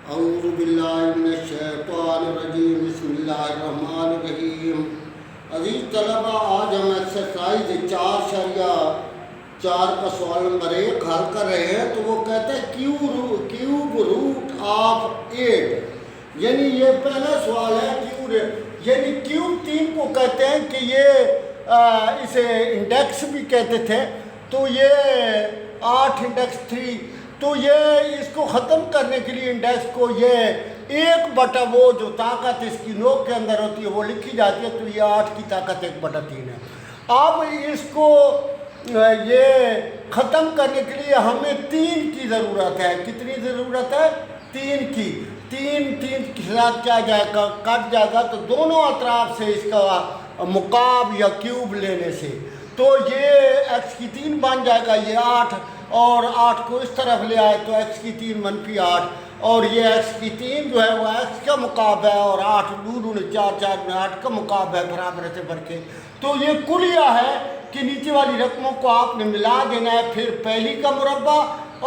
औज़ु बिल्लाहि मिनश्शैतानिर्रजीम बिस्मिल्लाहिर्रहमानिर्रहीम। अजीज़ तलबा, आज हम एक्सरसाइज 4 का सवाल नंबर 1 हल कर रहे हैं। तो वो कहता है क्यूब रूट ऑफ 8, यानी ये पहला सवाल है। यानी क्यूब 3 को कहते हैं कि ये इसे इंडेक्स भी कहते थे। तो ये 8 इंडेक्स 3, तो ये इसको ख़त्म करने के लिए इंडेक्स को ये 1/, वो जो ताकत इसकी नोक के अंदर होती है वो लिखी जाती है। तो ये 8 की ताकत 1/3 है। अब इसको ये ख़त्म करने के लिए हमें 3 की ज़रूरत है। कितनी ज़रूरत है? 3 की। 3 के साथ क्या जाएगा? कट जाएगा। तो दोनों अतराफ से इसका मुकाब या क्यूब लेने से तो ये x की 3 बन जाएगा। ये 8 और 8 को इस तरफ ले आए तो x की 3 - 8, और ये x की 3 जो है वो x का मुकाब है, और 8 दूर 4 4 में 8 का मुकाब है बराबर से भर के। तो ये कुलिया है कि नीचे वाली रकमों को आपने मिला देना है, फिर पहली का मुरब्बा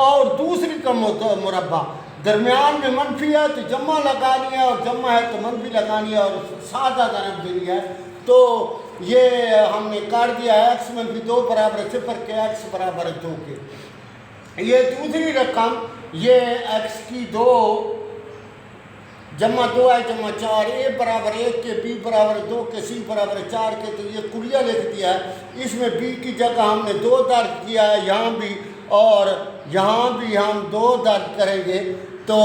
और दूसरी का मुरब्बा, दरमियान में मनफी है तो जम्मा लगानी है, और जम्मा है तो मनफी लगानी है, और सादा ज़रब देनी है। तो ये हमने कर दिया है। x - 2 बराबर 0 के, x बराबर 2 के। ये दूसरी रकम ये x की 2 जमा 2 है जमा 4, a बराबर 1 के, b बराबर 2 के, c बराबर 4 के। तो ये कुलिया लिख दिया है। इसमें b की जगह हमने 2 दर्ज किया है, यहाँ भी और यहाँ भी हम 2 दर्ज करेंगे। तो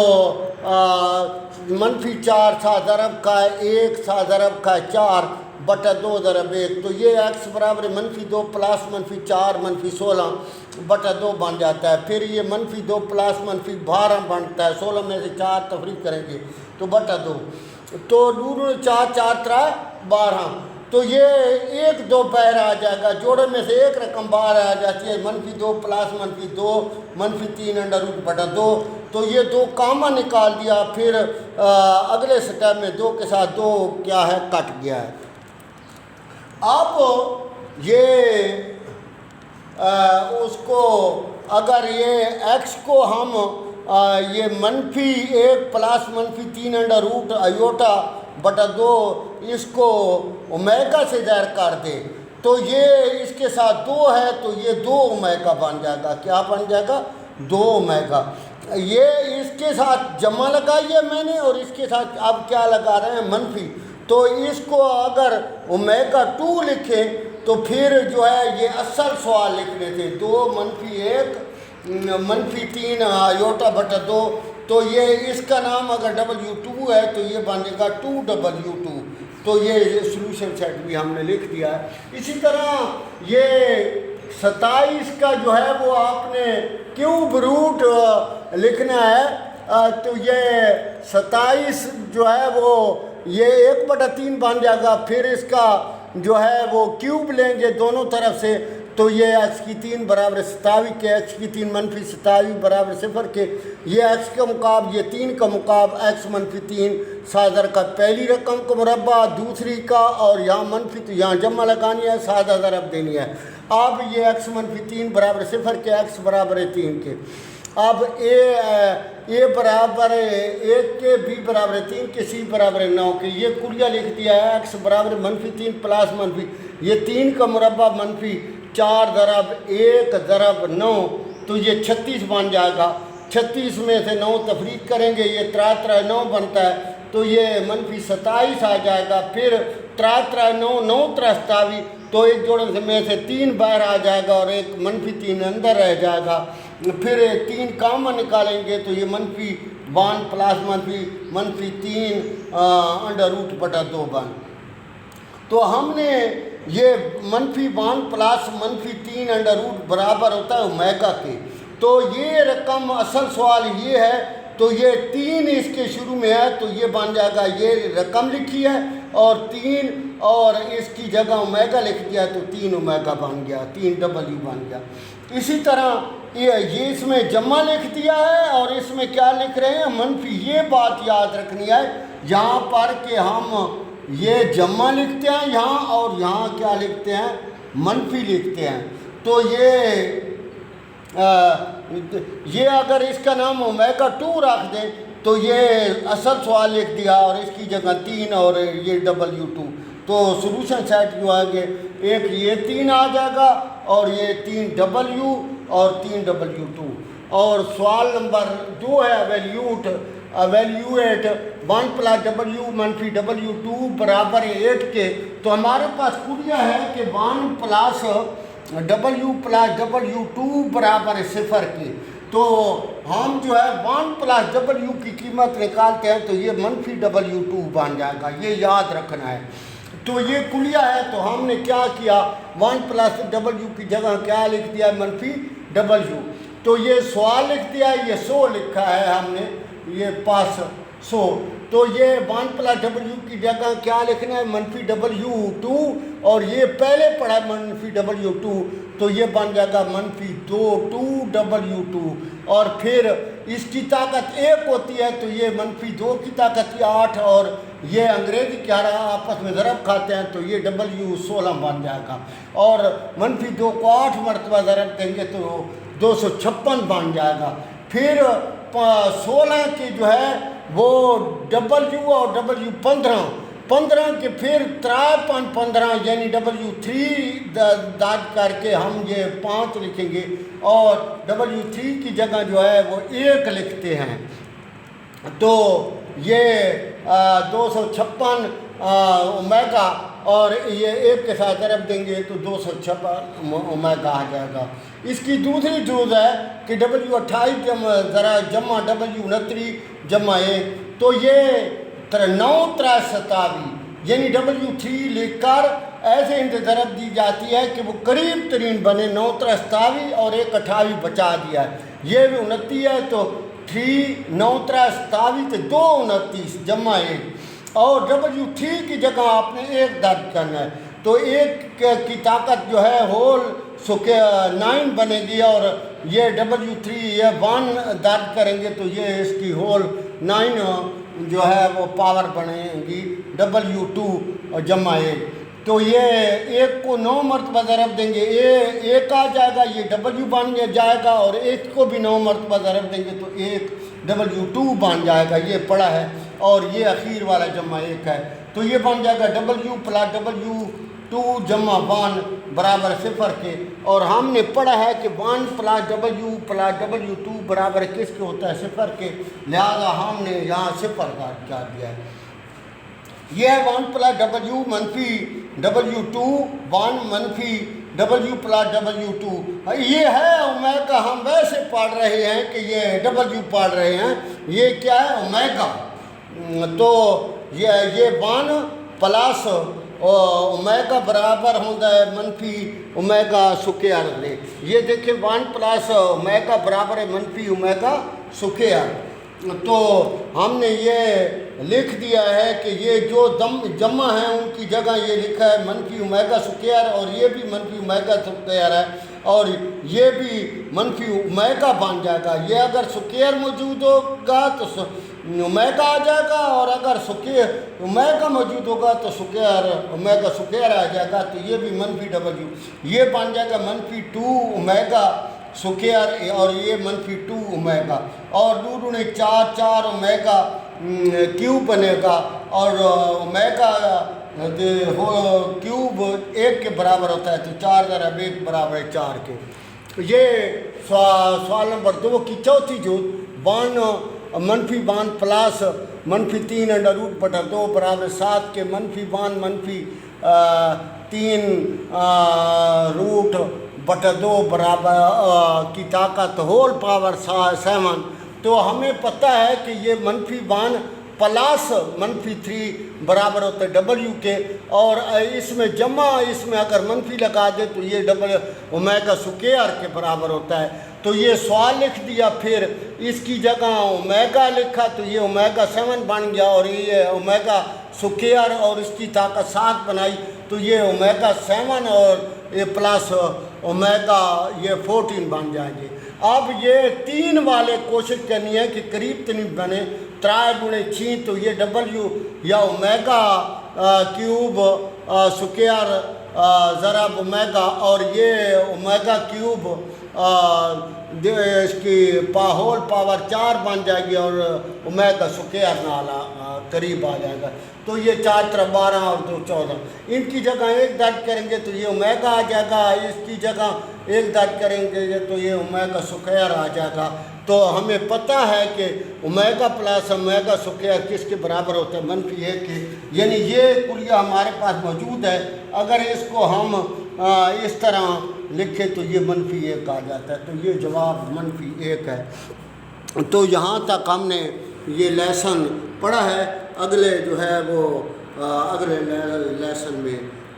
-4 सा ज़रब का 1 सा ज़रब का 4/2 ज़रब 1। तो ये x बराबर -2 प्लस -4 -16/2 बन जाता है। फिर ये -2 प्लस -12 बनता है। 16 में से 4 तफरीक करेंगे तो /2। तो 2 4 4 3 12। तो ये 1 2 बाहर आ जाएगा। जोड़े में से एक रकम बाहर आ जाती है। -2 प्लस -2 -3/√2। तो ये 2 कामा निकाल दिया। फिर अगले स्टेप में 2 के साथ 2 क्या है, कट गया है। अब ये उसको अगर ये x को हम ये -1 प्लस -3/√2 इसको ओमेगा से ज़ाहिर कर दे, तो ये इसके साथ 2 है तो ये 2 ओमेगा बन जाएगा। क्या बन जाएगा? 2 ओमेगा। ये इसके साथ जमा लगाइए मैंने, और इसके साथ अब क्या लगा रहे हैं? मनफी। तो इसको अगर ओमेगा 2 लिखे तो फिर जो है ये असल सवाल लिखने थे। 2 -1 -3/2। तो ये इसका नाम अगर W2 है तो ये बनेगा 2W2। तो ये सोल्यूशन सेट भी हमने लिख दिया है। इसी तरह ये 27 का जो है वो आपने क्यूब रूट लिखना है। तो ये 27 जो है वो ये 1/3 बन जाएगा। फिर इसका जो है वो क्यूब लेंगे दोनों तरफ से। तो ये x की 3 बराबर 27 के, x की 3 -27 बराबर 0 के। ये x का मुकाब, ये 3 का मुकाब, x -3 सादर का पहली रकम का मुरब्बा, दूसरी का, और यहाँ मनफी तो यहाँ जमा लगानी है, सादा ज़रब देनी है। अब ये x -3 बराबर 0 के, x बराबर 3 के। अब a बराबर 1 के, b बराबर 3 के, c बराबर 9 के। ये कुलिया लिख दिया है। x बराबर -3 प्लस ये 3 का मुरब्बा -4 ज़रब 1 ज़रब 9। तो ये 36 बन जाएगा। 36 में से 9 तफरीक करेंगे, ये 3 3 9 बनता है। तो ये -27 आ जाएगा। फिर 3 3 9 9 3 27। तो एक जोड़े में से 3 बाहर आ जाएगा और एक -3 अंदर रह जाएगा। फिर 3 कामा निकालेंगे तो ये -1 प्लस -3/√2 बन। तो हमने ये -1 प्लस -3/√ बराबर होता है ओमेगा के। तो ये रकम असल सवाल ये है। तो ये 3 इसके शुरू में है तो ये बन जाएगा। ये रकम लिखी है और 3 और इसकी जगह ओमेगा लिख दिया तो 3 ओमेगा बन गया, 3W बन गया। इसी तरह ये इसमें जमा लिख दिया है और इसमें क्या लिख रहे हैं? मनफी। ये बात याद रखनी है यहाँ पर कि हम ये जमा लिखते हैं यहाँ, और यहाँ क्या लिखते हैं? मनफी लिखते हैं। तो ये अगर इसका नाम ओमेगा 2 रख दें तो ये असल सवाल लिख दिया और इसकी जगह 3 और ये W2। तो सोल्यूशन सेट जो आगे एक ये 3 आ जाएगा और ये 3 W और 3 W2। और सवाल नंबर 2 है एवेल्यूएट 1 प्लस W मनफी W2 बराबर 8 के। तो हमारे पास कुड़िया है कि 1 प्लस W बराबर 0 की। तो हम जो है 1 प्लस W की कीमत निकालते हैं तो ये मनफी W2 बन जाएगा, ये याद रखना है। तो ये कुलिया है, तो हमने क्या किया 1 प्लस W की जगह क्या लिख दिया मनफी W। तो ये सवाल लिख दिया, ये 100 लिखा है हमने, ये पास 100। तो ये 1 प्लस W की जगह क्या लिखना है मनफी W2 और ये पहले पढ़ा मनफी W2 तो ये बन जाएगा मनफी 2 W2। और फिर इसकी ताकत 1 होती है तो ये मनफी 2 की ताकत 8 और ये अंग्रेजी क्या रहा आपस में ज़रब खाते हैं तो ये W16 बन जाएगा। और मनफी 2 को 8 मरतबा ज़रब देंगे तो 256 बन जाएगा। फिर 16 की जो है वो W और W15 के फिर 3.15 यानी W3 दाद करके हम ये 5 लिखेंगे और W3 की जगह जो है वो 1 लिखते हैं। तो ये 256 ओमेगा और ये 1 के साथ ज़रब देंगे तो 256 ओमेगा आ जाएगा। इसकी दूसरी चीज़ है कि W28 जमा W29 जमा 1 तो ये 9 यानी W3 लिखकर ऐसे ज़रब दी जाती है कि वो करीब तरीन बने 9 और 1 28 बचा दिया है। ये भी 29 है तो 3 9 तो 2 29 जमा 1 और W3 की जगह आपने 1 दर्ज करना है तो 1 की ताकत जो है होल 9 बनेगी और ये W3 ये 1 दर्ज करेंगे तो ये इसकी होल 9 जो है वो पावर बनेगी W2 जमा 1। तो ये 1 को 9 मरतबा ज़रब देंगे ये 1 आ जाएगा, ये W बन जाएगा और 1 को भी 9 मरतबा ज़रब देंगे तो 1 W2 बन जाएगा, ये पड़ा है। और ये आखिर वाला जमा 1 है तो ये बन जाएगा W प्लस W2 जमा 1 बराबर 0 के। और हमने पढ़ा है कि 1 प्लस W2 बराबर किसके होता है 0 के, लिहाजा हमने यहाँ 0 कर दिया है। ये है 1 प्लस W मनफी W2 1 मनफी W प्लस W2। ये है ओमेगा, हम वैसे पढ़ रहे हैं कि ये W पढ़ रहे हैं, ये क्या है ओमेगा। तो ये 1 प्लस ओमेगा बराबर होता है मनफी ओमेगा स्क्वायर ले। ये देखिए 1 प्लस ओमेगा बराबर है मनफी ओमेगा स्क्वायर। तो हमने ये लिख दिया है कि ये जो जमा है उनकी जगह ये लिखा है मनफी ओमेगा स्क्वायर और ये भी मनफी ओमेगा स्क्वायर है और ये भी मनफी ओमेगा बन जाएगा। ये अगर स्क्वायर मौजूद होगा तो ओमेगा आ जाएगा और अगर ओमेगा मौजूद होगा तो ओमेगा स्क्वायर आ जाएगा। तो ये भी मनफी W ये बन जाएगा मनफी 2 ओमेगा स्क्वायर और ये मनफी 2 ओमेगा और 2 दूनी 4 ओमेगा क्यूब बनेगा और ओमेगा क्यूब 1 के बराबर होता है तो 4 ज़रा 1 बराबर है 4 के। ये सवाल नंबर 2 की चौथी जो 1 मनफी 1 प्लस मनफी 3 अंडर रूट बटा 2 बराबर 7 के मनफी 1 मनफी 3 रूट बटा 2 बराबर की ताकत होल पावर 7। तो हमें पता है कि ये मनफी 1 प्लस मनफी 3 बराबर होता है W के और इसमें जमा इसमें अगर मनफी लगा दे तो ये ओमेगा स्क्वायर के बराबर होता है। तो ये सवाल लिख दिया, फिर इसकी जगह ओमेगा लिखा तो ये ओमेगा 7 बन गया और ये ओमेगा स्क्वायर और इसकी ताकत 7 बनाई तो ये ओमेगा 7 और ये प्लस ओमेगा ये 14 बन जाएंगे। अब ये 3 वाले कोशिश करनी है कि करीब तरीब बने 3 गुणे 6 तो ये W या ओमेगा क्यूब स्क्वायर ज़रा ओमेगा और ये ओमेगा क्यूब इसकी होल पावर 4 बन जाएगी और ओमेगा स्क्वायर नाला करीब आ जाएगा। तो ये 4 तरफ 12 और 2 14, इनकी जगह एक दर्ज करेंगे तो ये ओमेगा आ जाएगा, इसकी जगह एक दर्ज करेंगे तो ये ओमेगा स्क्वायर आ जाएगा। तो हमें पता है कि ओमेगा प्लस ओमेगा स्क्वायर किसके बराबर होता है, -1 के। यानी ये कुलिया हमारे पास मौजूद है। अगर इसको हम इस तरह लिखें तो ये -1 आ जाता है। तो ये जवाब -1 है। तो यहाँ तक हमने ये लेसन पढ़ा है। अगले जो है वो अगले लेसन में